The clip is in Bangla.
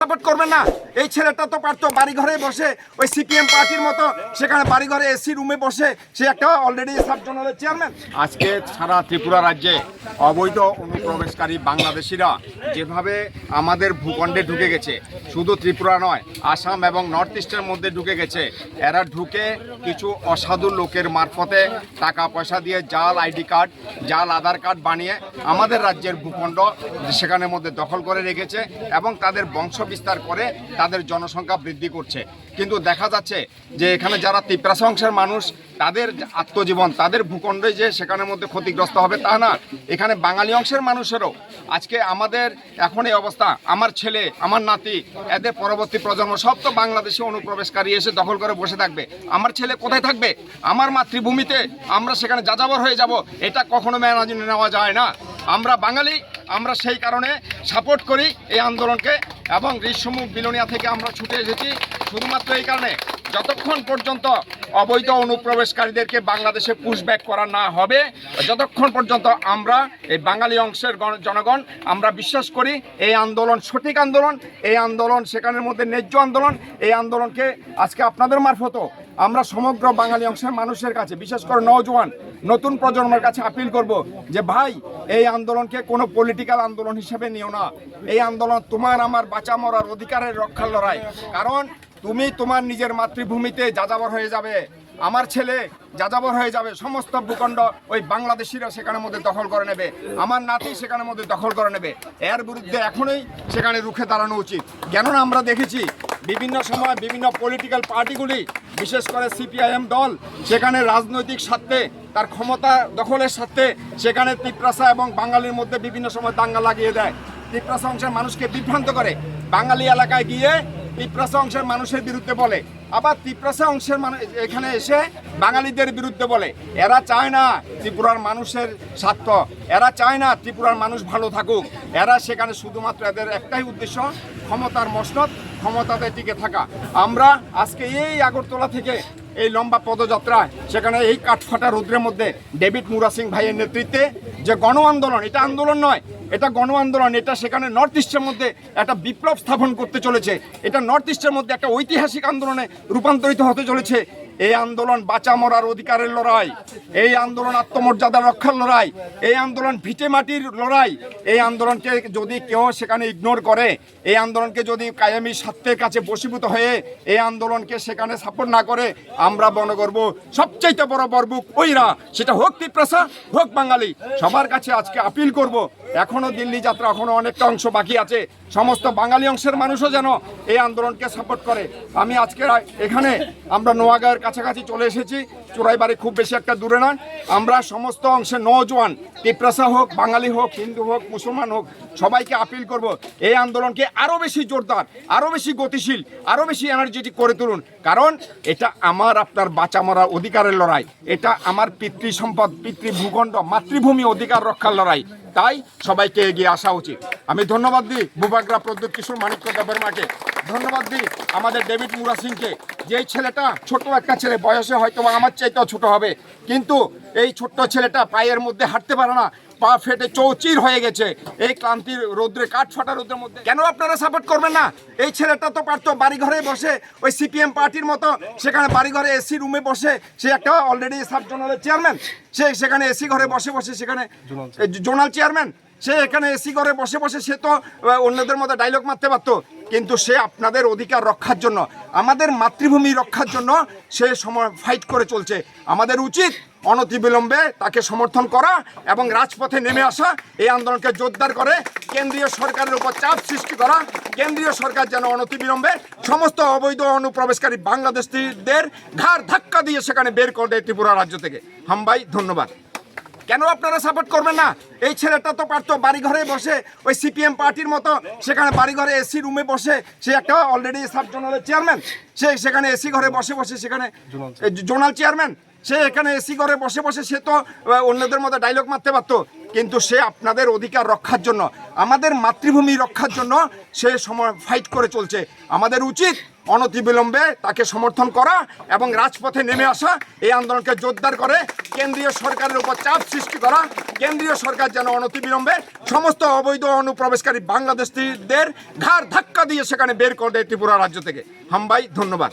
সাপোর্ট করবেন না। এই ছেলেটা তো পারতো বাড়ি ঘরে বসে ওই সিপিএম পার্টির মতো সেখানে বাড়ি ঘরে এসি রুমে বসে সে একটা অলরেডি সাব জোনালের চেয়ারম্যান। আজকে সারা ত্রিপুরা রাজ্যে অবৈধ অনুপ্রবেশকারী বাংলাদেশিরা যেভাবে আমাদের ভূখণ্ডে ঢুকে গেছে, শুধু ত্রিপুরা নয়, আসাম এবং নর্থ ইস্টের মধ্যে ঢুকে গেছে। এরা ঢুকে কিছু অসাধু লোকের মারফতে টাকা পয়সা দিয়ে জাল আইডি কার্ড, জাল আধার কার্ড বানিয়ে আমাদের রাজ্যের ভূখণ্ড সেখানের মধ্যে দখল করে রেখেছে এবং তাদের বংশ বিস্তার করে তাদের জনসংখ্যা বৃদ্ধি করছে। কিন্তু দেখা যাচ্ছে যে এখানে যারা তিপ্রাসা অংশের মানুষ, তাদের আত্মজীবন, তাদের ভূখণ্ডে যে সেখানের মধ্যে ক্ষতিগ্রস্ত হবে তা না, এখানে বাঙালি অংশের মানুষেরও আজকে আমাদের এখন এই অবস্থা। আমার ছেলে, আমার নাতি, এদের পরবর্তী প্রজন্ম সব তো বাংলাদেশে অনুপ্রবেশকারী এসে দখল করে বসে থাকবে। আমার ছেলে কোথায় থাকবে? আমার মাতৃভূমিতে আমরা সেখানে যাযাবর হয়ে যাব, এটা কখনো মেনে নেওয়া যায় না। আমরা বাঙালি, আমরা সেই কারণে সাপোর্ট করি এই আন্দোলনকে এবং ঋষিমুখ বিলোনিয়া থেকে আমরা ছুটে এসেছি শুধুমাত্র এই কারণে, যতক্ষণ পর্যন্ত অবৈধ অনুপ্রবেশকারীদেরকে বাংলাদেশে পুশব্যাক করা না হবে, যতক্ষণ পর্যন্ত আমরা এই বাঙালি অংশের জনগণ আমরা বিশ্বাস করি এই আন্দোলন সঠিক আন্দোলন, এই আন্দোলন সেখানের মধ্যে ন্যায্য আন্দোলন। এই আন্দোলনকে আজকে আপনাদের মারফতও আমরা সমগ্র বাঙালি অংশের মানুষের কাছে, বিশেষ করে নওজোয়ান নতুন প্রজন্মের কাছে আপিল করব যে ভাই, এই আন্দোলনকে কোনো পলিটিক্যাল আন্দোলন হিসেবে নিও না। এই আন্দোলন তোমার আমার বাঁচা মরার অধিকারের রক্ষার লড়াই। কারণ তুমি তোমার নিজের মাতৃভূমিতে যাযাবর হয়ে যাবে, আমার ছেলে যাযাবর হয়ে যাবে, সমস্ত ভূখণ্ড ওই বাংলাদেশিরা সেখানের মধ্যে দখল করে নেবে, আমার নাতি সেখানের মধ্যে দখল করে নেবে। এর বিরুদ্ধে এখনই সেখানে রুখে দাঁড়ানো উচিত। কেননা আমরা দেখেছি বিভিন্ন সময় বিভিন্ন পলিটিক্যাল পার্টিগুলি, বিশেষ করে সিপিআইএম দল, সেখানে রাজনৈতিক স্বার্থে, তার ক্ষমতা দখলের স্বার্থে সেখানে তিপ্রাসা এবং বাঙালির মধ্যে বিভিন্ন সময় দাঙ্গা লাগিয়ে দেয়। তিপ্রাসা অংশের মানুষকে বিভ্রান্ত করে, বাঙালি এলাকায় গিয়ে তিপ্রাসা অংশের মানুষের বিরুদ্ধে বলে, আবার তিপ্রাসা অংশের মানুষ এখানে এসে বাঙালিদের বিরুদ্ধে বলে। এরা চায় না ত্রিপুরার মানুষের স্বার্থ, এরা চায় না ত্রিপুরার মানুষ ভালো থাকুক। এরা সেখানে শুধুমাত্র এদের একটাই উদ্দেশ্য, ক্ষমতার মসনদ, ক্ষমতাতে টিকে থাকা। আমরা আজকে এই আগরতলা থেকে এই লম্বা পদযাত্রায় সেখানে এই কাঠফাটা রৌদ্রের মধ্যে ডেভিড মুরাসিং ভাইয়ের নেতৃত্বে যে গণ আন্দোলন, এটা আন্দোলন নয়, এটা গণ আন্দোলন, এটা সেখানে নর্থ ইস্টের মধ্যে একটা বিপ্লব স্থাপন করতে চলেছে। এটা নর্থ ইস্টের মধ্যে একটা ঐতিহাসিক আন্দোলনে রূপান্তরিত হতে চলেছে। এই আন্দোলন বাঁচা মরার অধিকারের লড়াই, এই আন্দোলন আত্মমর্যাদা রক্ষার লড়াই, এই আন্দোলন ভিটে মাটির লড়াই। এই আন্দোলনকে যদি কেউ সেখানে ইগনোর করে, এই আন্দোলনকে যদি কায়েমি স্বার্থের কাছে বশীভূত হয়ে এই আন্দোলনকে সেখানে সাপোর্ট না করে, আমরা মনে করব সবচাইতে বড় বরবুক ওইরা, সেটা হোক তিপ্রাসা হোক বাঙালি। সবার কাছে আজকে আপিল করব, এখনো দিল্লি যাত্রা, এখনো অনেকটা অংশ বাকি আছে, সমস্ত বাঙালি অংশের মানুষও যেন এই আন্দোলনকে সাপোর্ট করে। আমি আজকে এখানে আমরা নোয়াগাঁয়ের কাছাকাছি চলে এসেছি, চোরাইবাড়ি খুব বেশি একটা দূরে নয়। আমরা সমস্ত অংশে নওজোয়ান, তিপ্রাসা হোক, বাঙালি হোক, হিন্দু হোক, মুসলমান হোক, সবাইকে আপিল করব এই আন্দোলনকে আরও বেশি জোরদার, আরও বেশি গতিশীল, আরও বেশি এনার্জেটিক করে তুলুন। কারণ এটা আমার আপনার বাঁচা মরার অধিকারের লড়াই, এটা আমার পিতৃ সম্পদ, পিতৃ ভূখণ্ড, মাতৃভূমি অধিকার রক্ষার লড়াই। তাই সবাইকে এগিয়ে আসা উচিত। আমি ধন্যবাদ দিই বুবাগ্রা প্রদ্যুৎ কিশোর মানিক্য দেববর্মাকে, ধন্যবাদ দিই আমাদের ডেভিড মুরাসিংকে। যেই ছেলেটা ছোট একটা ছেলে, বয়সে হয়তো আমার চাইতেও ছোট হবে, কিন্তু এই ছোট্ট ছেলেটা পায়ের মধ্যে হাঁটতে পারে না, পা ফেটে চৌচির হয়ে গেছে এই ক্লান্তির রৌদ্রে, কাঠ ফাটা রৌদ্রের মধ্যে। কেন আপনারা সাপোর্ট করবেন না? এই ছেলেটা তো পারতো বাড়ি ঘরে বসে ওই সিপিএম পার্টির মতো সেখানে বাড়ি ঘরে এসি রুমে বসে, সে একটা অলরেডি সাব জোনালের চেয়ারম্যান, সে সেখানে এসি ঘরে বসে বসে সেখানে জোনাল চেয়ারম্যান, সে এখানে এসি ঘরে বসে বসে সে তো অন্যদের মধ্যে ডায়লগ মারতে পারতো। কিন্তু সে আপনাদের অধিকার রক্ষার জন্য, আমাদের মাতৃভূমি রক্ষার জন্য সে সময় ফাইট করে চলছে। আমাদের উচিত অনতিবিলম্বে তাকে সমর্থন করা এবং রাজপথে নেমে আসা, এই আন্দোলনকে জোরদার করে কেন্দ্রীয় সরকারের উপর চাপ সৃষ্টি করা। কেন্দ্রীয় সরকার যেন অনতিবিলম্বে সমস্ত অবৈধ অনুপ্রবেশকারী বাংলাদেশিদের ঘাড় ধাক্কা দিয়ে সেখানে বের করে দেয় ত্রিপুরা রাজ্য থেকে। হামবাই, ধন্যবাদ। কেন আপনারা সাপোর্ট করবেন না? এই ছেলেটা তো পারতো বাড়ি ঘরে বসে ওই সিপিএম পার্টির মতো সেখানে বাড়ি ঘরে এসি রুমে বসে, সে একটা অলরেডি সাব জোনালের চেয়ারম্যান, সে সেখানে এসি ঘরে বসে বসে সেখানে জোনাল চেয়ারম্যান, সে এখানে এসি ঘরে বসে বসে সে তো অন্যদের মতো ডায়লগ মারতে পারতো, কিন্তু সে আপনাদের অধিকার রক্ষার জন্য, আমাদের মাতৃভূমি রক্ষার জন্য সে সময় ফাইট করে চলছে। আমাদের উচিত অনতিবিলম্বে তাকে সমর্থন করা এবং রাজপথে নেমে আসা, এই আন্দোলনকে জোরদার করে কেন্দ্রীয় সরকারের উপর চাপ সৃষ্টি করা। কেন্দ্রীয় সরকার যেন অনতিবিলম্বে সমস্ত অবৈধ অনুপ্রবেশকারী বাংলাদেশিদের ঘাড় ধাক্কা দিয়ে সেখানে বের করে দেয় ত্রিপুরা রাজ্য থেকে। হামবাই, ধন্যবাদ।